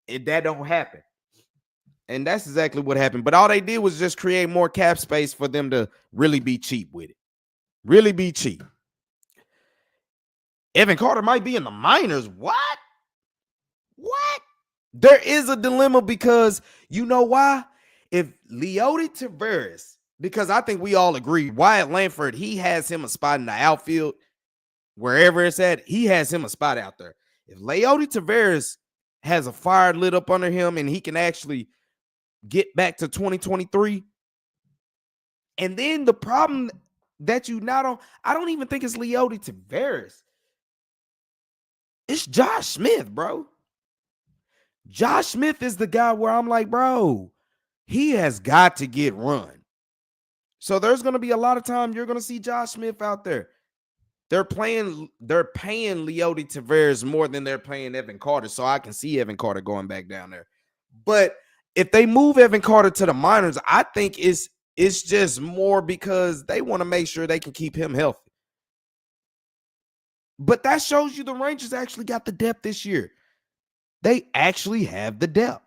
that don't happen. And that's exactly what happened. But all they did was just create more cap space for them to really be cheap with it. Really be cheap. Evan Carter might be in the minors. What? There is a dilemma because you know why? If Leody Taveras, because I think we all agree, Wyatt Langford, he has him a spot in the outfield, wherever it's at, he has him a spot out there. If Leody Taveras has a fire lit up under him and he can actually get back to 2023. And then the problem that I don't even think it's Leody Taveras. It's Josh Smith, bro. Josh Smith is the guy where I'm like, bro, he has got to get run. So there's going to be a lot of time you're going to see Josh Smith out there. They're paying Leody Taveras more than they're paying Evan Carter. So I can see Evan Carter going back down there. But if they move Evan Carter to the minors, I think it's just more because they want to make sure they can keep him healthy. But that shows you the Rangers actually got the depth this year. They actually have the depth.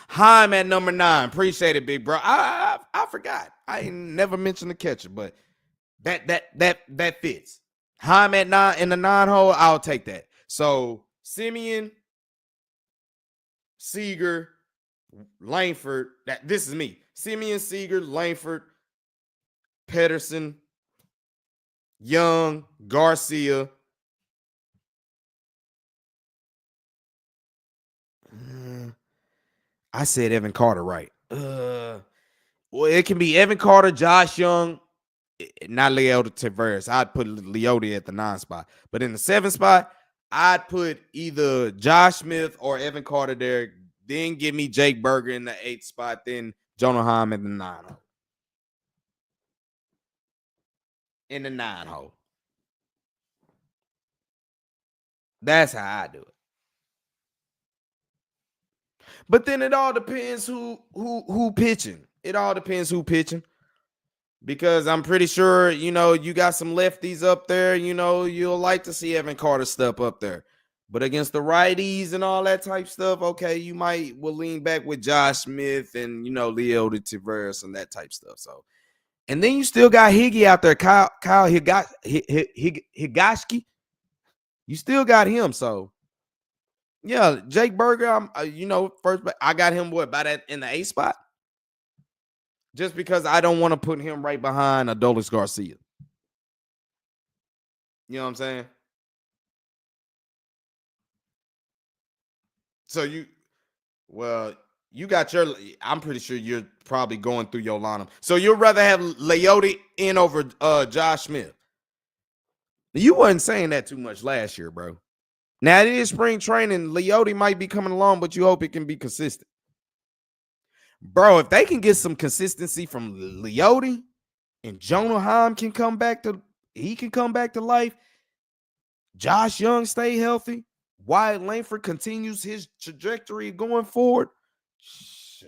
Heim at number 9. Appreciate it, big bro. I forgot. I ain't never mentioned the catcher, but that fits. Heim at 9 in the 9 hole. I'll take that. So Simeon, Seager, Langford. This is me. Simeon, Seager, Langford, Pedersen, Young, Garcia. I said Evan Carter right. Well, it can be Evan Carter, Josh Young, not Leody Taveras. I'd put Leody at the 9 spot. But in the 7 spot, I'd put either Josh Smith or Evan Carter there. Then give me Jake Berger in the 8 spot. Then Jonah Heim in the 9 hole. In the 9 hole. That's how I do it. But then it all depends who pitching. It all depends who pitching. Because I'm pretty sure, you got some lefties up there, you'll like to see Evan Carter step up there. But against the righties and all that type stuff, okay, you will lean back with Josh Smith and, Leody Taveras and that type stuff. So, and then you still got Higgy out there, Kyle Higashki. You still got him. So, yeah, Jake Berger, first, I got him about that in the 8 spot. Just because I don't want to put him right behind Adolis Garcia. You know what I'm saying? So Well, you got your. I'm pretty sure you're probably going through your lineup. So you'd rather have Leote in over Josh Smith. You wasn't saying that too much last year, bro. Now it is spring training. Leote might be coming along, but you hope it can be consistent. Bro, if they can get some consistency from Leote and Jonah Heim can come back to life. Josh Young stay healthy. Wyatt Langford continues his trajectory going forward. Shoot,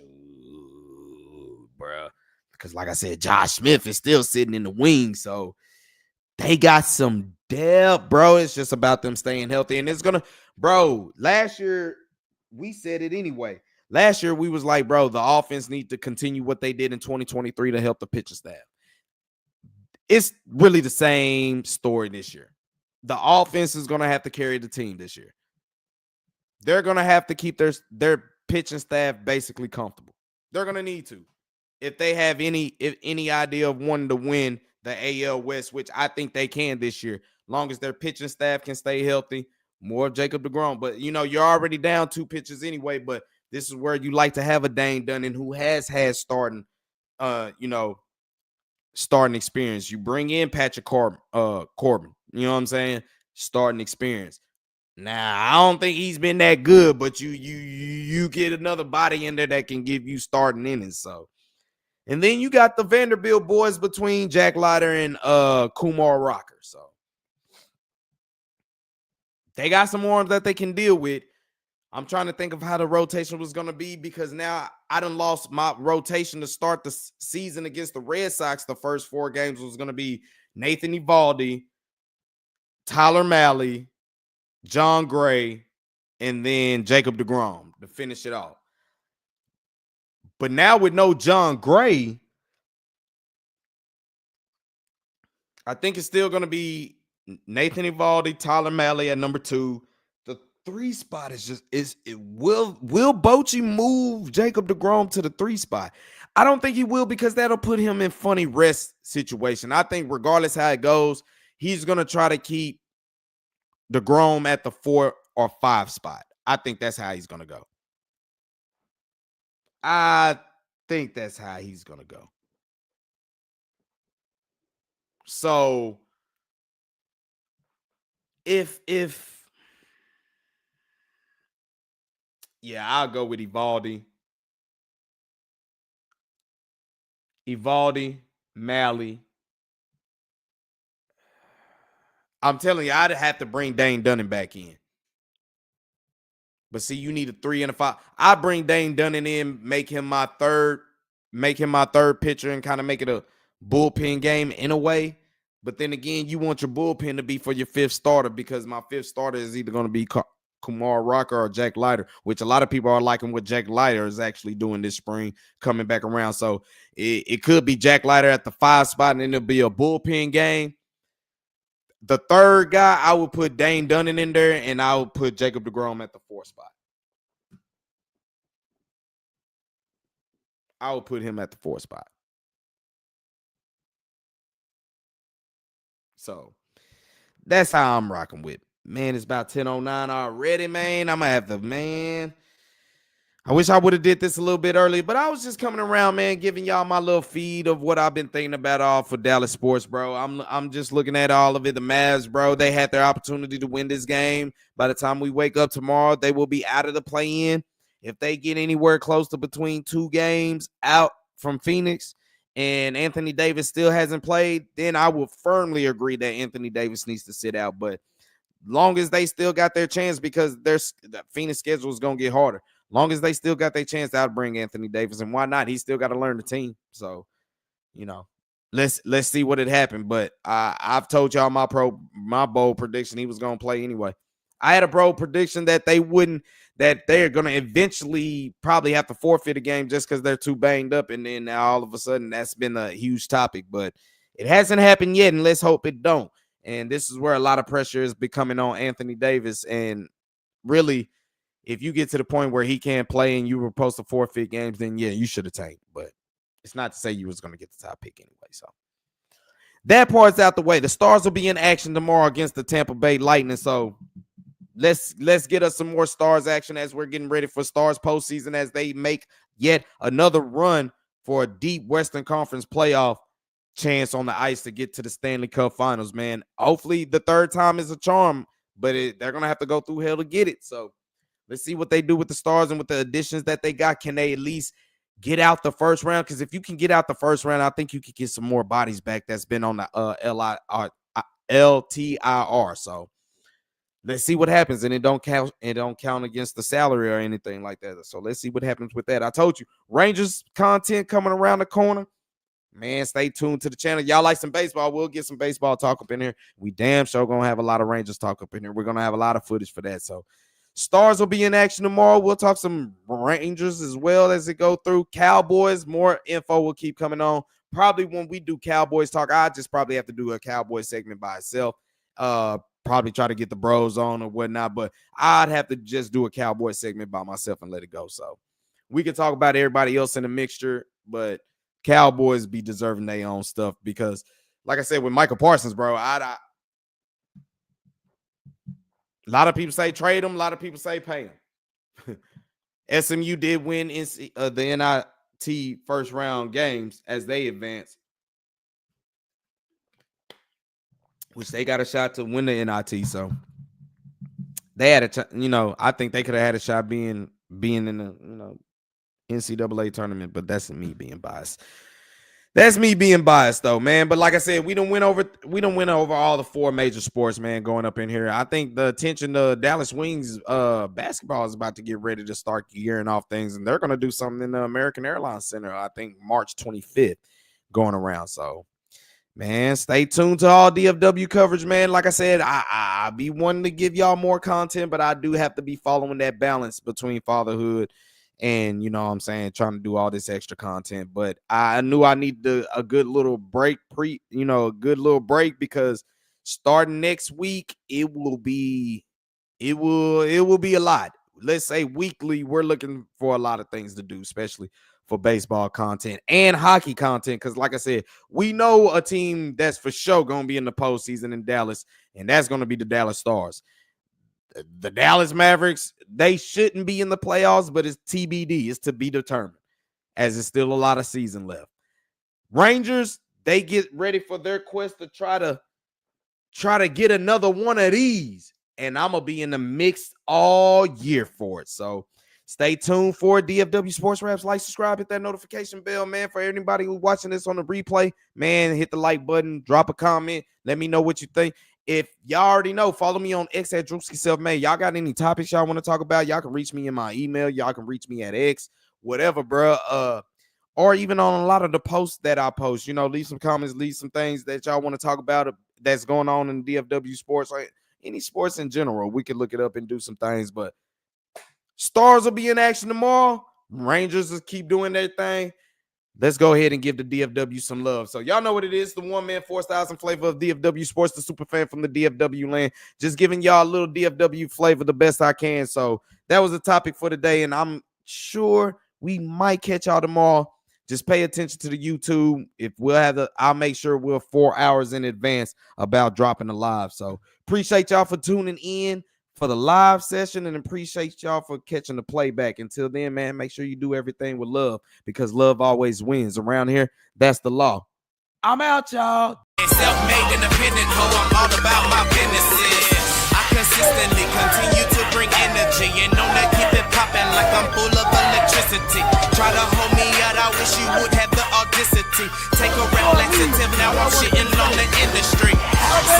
bro. Because like I said, Josh Smith is still sitting in the wing, so they got some depth, bro. It's just about them staying healthy, and it's gonna, bro. Last year we said it anyway. Last year we was like, bro, the offense needs to continue what they did in 2023 to help the pitching staff. It's really the same story this year. The offense is gonna have to carry the team this year. They're gonna have to keep their pitching staff basically comfortable. They're gonna need to, if they have any idea of wanting to win the AL West, which I think they can this year, long as their pitching staff can stay healthy. More of Jacob deGrom, but you're already down 2 pitchers anyway. But this is where you like to have a Dane Dunning who has had starting experience. You bring in Patrick Corbin. You know what I'm saying? Starting experience. Now, I don't think he's been that good, but you get another body in there that can give you starting innings. So, and then you got the Vanderbilt boys between Jack Leiter and Kumar Rocker. So they got some arms that they can deal with. I'm trying to think of how the rotation was going to be, because now I done lost my rotation to start the season against the Red Sox. The first 4 games was going to be Nathan Eovaldi, Tyler Mahle, John Gray, and then Jacob deGrom to finish it off. But now with no John Gray, I think it's still going to be Nathan Eovaldi, Tyler Mahle at number 2. The 3 spot will Bochy move Jacob deGrom to the 3 spot? I don't think he will, because that'll put him in funny rest situation. I think regardless how it goes, he's going to try to keep deGrom at the 4 or 5 spot. I think that's how he's going to go. So I'll go with Eovaldi, Mahle. I'm telling you, I'd have to bring Dane Dunning back in. But see, you need a 3 and a 5. I bring Dane Dunning in, make him my third pitcher, and kind of make it a bullpen game in a way. But then again, you want your bullpen to be for your 5th starter, because my 5th starter is either going to be Kumar Rocker or Jack Leiter, which a lot of people are liking what Jack Leiter is actually doing this spring, coming back around. So it could be Jack Leiter at the 5 spot, and then it'll be a bullpen game. The 3rd guy, I would put Dane Dunning in there, and I would put Jacob deGrom at the 4th spot. I would put him at the 4th spot. So that's how I'm rocking with. Man, it's about 10:09 already, man. I'm going to have to, man. I wish I would have did this a little bit earlier, but I was just coming around, man, giving y'all my little feed of what I've been thinking about all for Dallas sports, bro. I'm just looking at all of it. The Mavs, bro, they had their opportunity to win this game. By the time we wake up tomorrow, they will be out of the play-in. If they get anywhere close to between 2 games out from Phoenix and Anthony Davis still hasn't played, then I will firmly agree that Anthony Davis needs to sit out. But long as they still got their chance, because the Phoenix schedule is going to get harder. Long as they still got their chance, I'd bring Anthony Davis, and why not? He's still got to learn the team. So, let's see what had happened. But I've told y'all my bold prediction, he was going to play anyway. I had a bold prediction that they're going to eventually probably have to forfeit a game just because they're too banged up, and then now all of a sudden that's been a huge topic. But it hasn't happened yet, and let's hope it don't. And this is where a lot of pressure is becoming on Anthony Davis, and really, if you get to the point where he can't play and you were supposed to forfeit games, then yeah, you should have tanked. But it's not to say you was going to get the top pick anyway. So that part's out the way. The Stars will be in action tomorrow against the Tampa Bay Lightning. So let's get us some more Stars action as we're getting ready for Stars postseason as they make yet another run for a deep Western Conference playoff chance on the ice to get to the Stanley Cup Finals, man. Hopefully the third time is a charm, but they're going to have to go through hell to get it. So let's see what they do with the Stars and with the additions that they got. Can they at least get out the first round? Because if you can get out the first round, I think you could get some more bodies back that's been on the LTIR. So let's see what happens, and it don't count against the salary or anything like that. So let's see what happens with that. I told you, Rangers content coming around the corner. Man, stay tuned to the channel. Y'all like some baseball? We'll get some baseball talk up in here. We damn sure gonna have a lot of Rangers talk up in here. We're gonna have a lot of footage for that. So Stars will be in action tomorrow. We'll talk some Rangers as well as it go through. Cowboys, more info will keep coming on. Probably when we do Cowboys talk, I just probably have to do a Cowboys segment by itself. Probably try to get the bros on or whatnot, but I'd have to just do a Cowboy segment by myself and let it go. So we can talk about everybody else in the mixture, but Cowboys be deserving their own stuff because, like I said, with Michael Parsons, bro, a lot of people say trade him. A lot of people say pay him. SMU did win the NIT first round games as they advanced, which they got a shot to win the NIT. So they had I think they could have had a shot being in the, NCAA tournament, but that's me being biased. That's me being biased though, man. But like I said, we don't win over all the four major sports, man, going up in here. I think the attention to Dallas Wings basketball is about to get ready to start gearing off things, and they're going to do something in the American Airlines Center, I think March 25th going around. So man, stay tuned to all DFW coverage, man. Like I said, I be wanting to give y'all more content, but I do have to be following that balance between fatherhood and, trying to do all this extra content. But I knew I needed a good little break, because starting next week, it will be a lot. Let's say weekly, we're looking for a lot of things to do, especially for baseball content and hockey content. Because like I said, we know a team that's for sure going to be in the postseason in Dallas, and that's going to be the Dallas Stars. The Dallas Mavericks, they shouldn't be in the playoffs, but it's TBD. It's to be determined, as it's still a lot of season left. Rangers, they get ready for their quest to try to get another one of these, and I'm going to be in the mix all year for it. So stay tuned for DFW Sports Raps. Like, subscribe, hit that notification bell, man. For anybody who's watching this on the replay, man, hit the like button, drop a comment, let me know what you think. If y'all already know, follow me on X at Drewski Selfmade. Y'all got any topics y'all want to talk about? Y'all can reach me in my email. Y'all can reach me at X, whatever, bro. Or even on a lot of the posts that I post. Leave some comments, leave some things that y'all want to talk about that's going on in DFW sports, like any sports in general. We could look it up and do some things. But Stars will be in action tomorrow. Rangers will keep doing their thing. Let's go ahead and give the DFW some love. So y'all know what it is, the one-man 4,000 flavor of DFW sports, the super fan from the DFW land. Just giving y'all a little DFW flavor the best I can. So that was the topic for today, and I'm sure we might catch y'all tomorrow. Just pay attention to the YouTube. I'll make sure we're 4 hours in advance about dropping the live. So appreciate y'all for tuning in for the live session, and appreciate y'all for catching the playback. Until then, man, make sure you do everything with love, because love always wins. Around here, that's the law. I'm out, y'all. Self-made independent, I'm all about my businesses. I consistently continue to bring energy, and on that keep it popping like I'm full of electricity. Try to hold me out, I wish you would have the audacity. Take a rap laxative, now I'm shitting on the industry.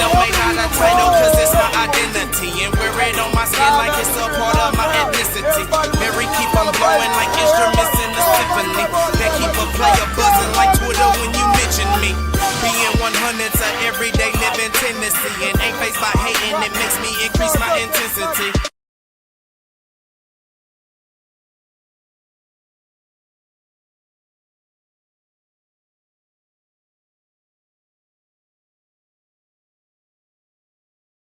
Self-made not a title, cause it's my identity, and wear it on my skin like it's a part of my ethnicity. Mary keep on blowing like instruments in the symphony. They keep a player buzzing like Twitter when you mention me. Being 100's a everyday living tendency, and ain't faced by hating, it makes me increase my intensity.